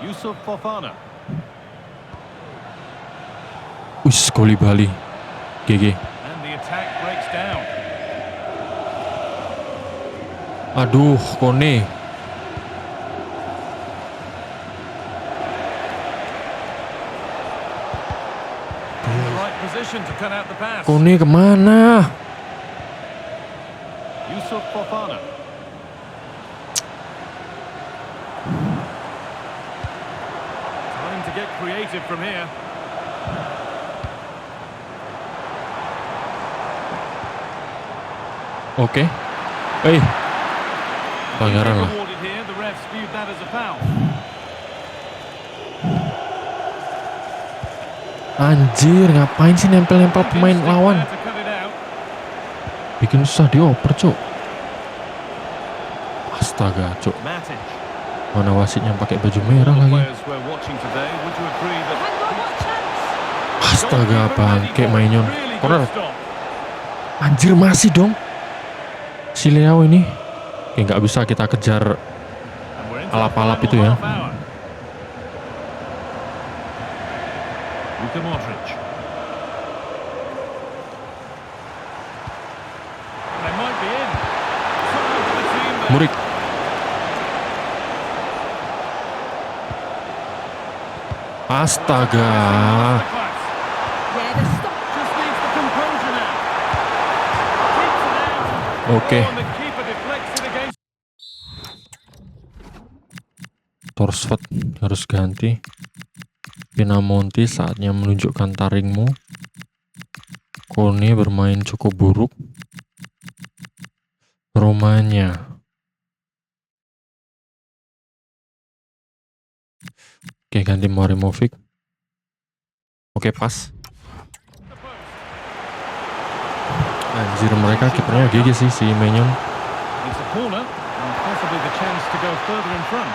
Yusuf Fofana. Wis, goli Bali. GG. And the attack breaks down. Aduh, Kone. In the right position to cut out the pass. Kone kemana? Yusuf Fofana. Time to get creative from here. Oke. Pelanggaran lah. Awarded here. The refs viewed that as a foul. Anjir, ngapain sih nempel-nempel pemain lawan? To cut it out. Bikin susah dioper, cuk. Astaga, cuk. Matic. Mana wasitnya pakai baju merah lagi? Players we're watching today, would you agree that Hang on, what chance? Astaga, bangke Mainyon. really Corner. good stop? Anjir, masih dong. Si Leao ini. Oke, nggak bisa kita kejar And we're into alap-alap the itu final ya. half hour. Luka Modric. They might be in. Time for the team there. Murik. Astaga. Class. Yeah, the stop. Just needs the composure now. Keeps it out. Oke. Oh, and the keeper deflects it against. Torsford harus ganti. Pinamonti saatnya menunjukkan taringmu. Kone bermain cukup buruk. Romanya. Oke, ganti Marimovic. Oke, pas. Anjir, mereka kipernya GG sih, si Mainyon. It's a corner and possibly the chance to go further in front.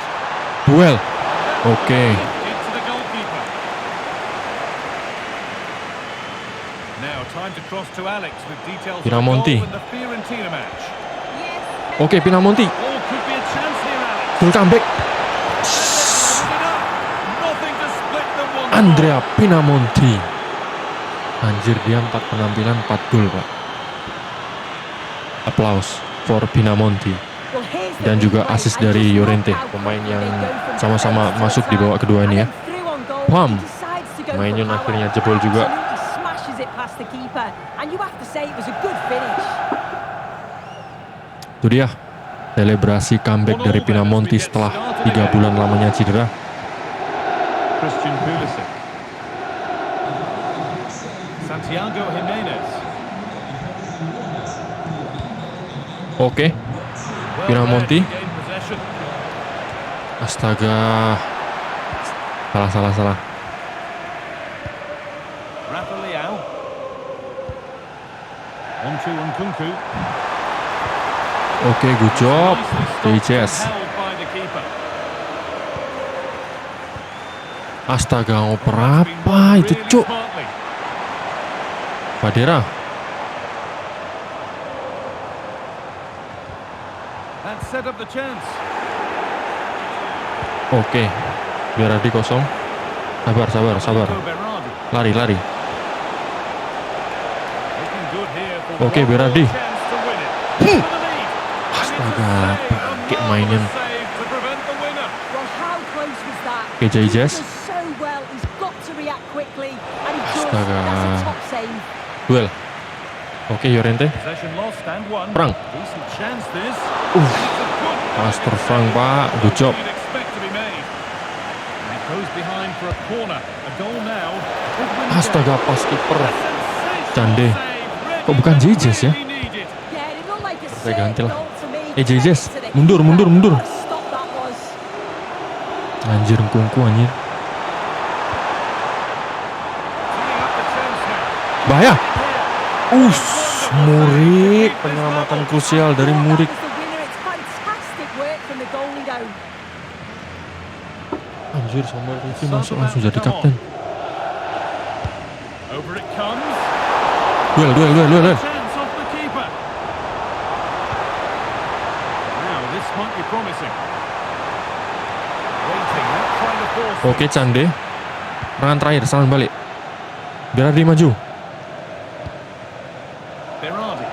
Duel. Oke. Into the goalkeeper. Now time to cross to Alex with details of the Pinamonti. goal in the Fiorentina match. Yes. Oke, Pinamonti. Oh, could be a chance here, Alex. Full comeback. Is it up? Nothing to split the one. Andrea Pinamonti. Anjir, dia 4 penampilan 4 gol, Pak. Applause for Pinamonti. Well, here's the Dan juga replay. assist And dari just Llorente, look how pemain quickly yang they go from sama-sama defense to masuk di babak attack. kedua ini ya. And then through on goal, Pam. he decides to go for Mainyon power. akhirnya jebol juga. Absolutely smashes it past the keeper. And you have to say it was a good finish. Itu dia selebrasi comeback dari Pinamonti setelah 3 bulan lamanya cedera. Christian Pulisic. Santiago Jimenez. Oke, Pinamonti. Well read to gain possession. Astaga. Salah. Rafa Leao. On to Nkunku. Oke, good job. Nicely stopped DJS. and held by the keeper. Astaga, ngoper That's been apa won itu, really cuk? smartly. Padera. That set up the chance. Oke. Berardi kosong. Sabar. Nico Berardi. Lari. Looking good here for Oke, one Berardi. more chance to win it. For the lead. Astaga, And it's a save, pakai a mainin. marvelous save to prevent the winner. Well, how close was that? Oke, Jay He Jazz. does so well. He's got to react quickly. And he does. Astaga. That's a top save. Duel. Oke, Llorente. Possession lost and won. Frank. Decent chance this. Master Frank, Pak. Good job. You'd expect to be made. And it goes behind for a corner. A goal now. Astaga, pas kiper. Sensational Cande. save. Kok bukan Jejes ya? Yeah, it looked like a Saya ganti lah. safe goal to me. Jejes, To the mundur, keeper. mundur, mundur. What a stop that was. Anjir, kungku anjir. Tying up the chance now. Bahaya. Murik. Penyelamatan krusial dari Murik. That was the winner. It's fantastic work from the goalie though. Anjir, Samuel Rivki masuk langsung jadi kapten. Over it comes. Duel. Chance off the keeper. Now this might be promising. Waiting, not trying to force. Oke, Cande. Serangan terakhir, serangan balik. Berardi maju. Berardi.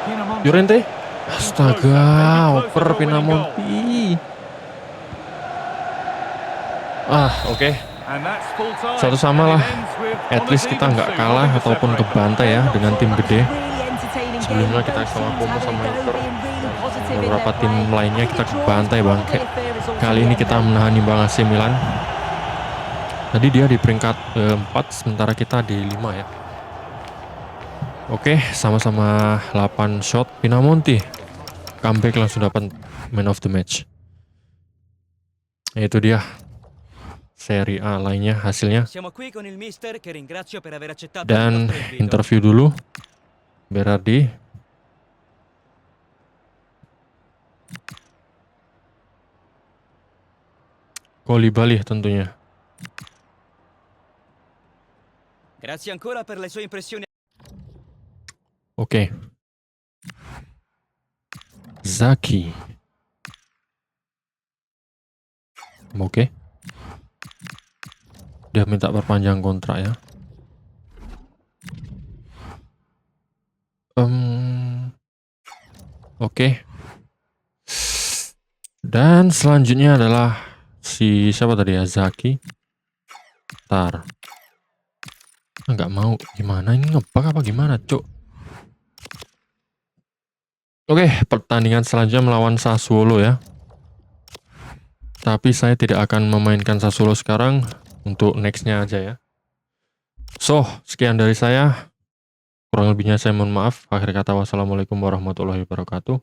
Pinamonti. Llorente. Astaga, oper Pinamonti. Oke. And that's full time. Satu sama And lah. it ends with At on least the kita even nggak streak, kalah nothing to ataupun separate them. kebantai ya dengan tim gede. Really entertaining Sebelumnya game. kita Both sama teams Como having sama a go, Inter. being really positive in Beberapa their tim play. lainnya I think kita a draw is kebantai bangke. probably a fair result Kali in ini the kita end. menahan imbang AC Milan. Tadi dia di peringkat 4, sementara kita di 5 ya. Oke, sama-sama 8 shot. Pinamonti comeback langsung dapat man of the match. Itu dia Serie A lainnya hasilnya. Siamo qui con il mister che ringrazio per aver accettato il Dan nostro invito. interview dulu Berardi. Koulibaly tentunya. Grazie ancora per le sue impressioni. Oke. Zaki. Oke. Dia minta perpanjang kontrak ya. Oke. Dan selanjutnya adalah si siapa tadi ya, Zaki. Ntar. Nggak mau, gimana ini, ngebug apa gimana, cuk? Oke, pertandingan selanjutnya melawan Sassuolo ya. Tapi saya tidak akan memainkan Sassuolo sekarang, untuk nextnya aja ya. So, sekian dari saya. Kurang lebihnya saya mohon maaf. Akhir kata, wassalamualaikum warahmatullahi wabarakatuh.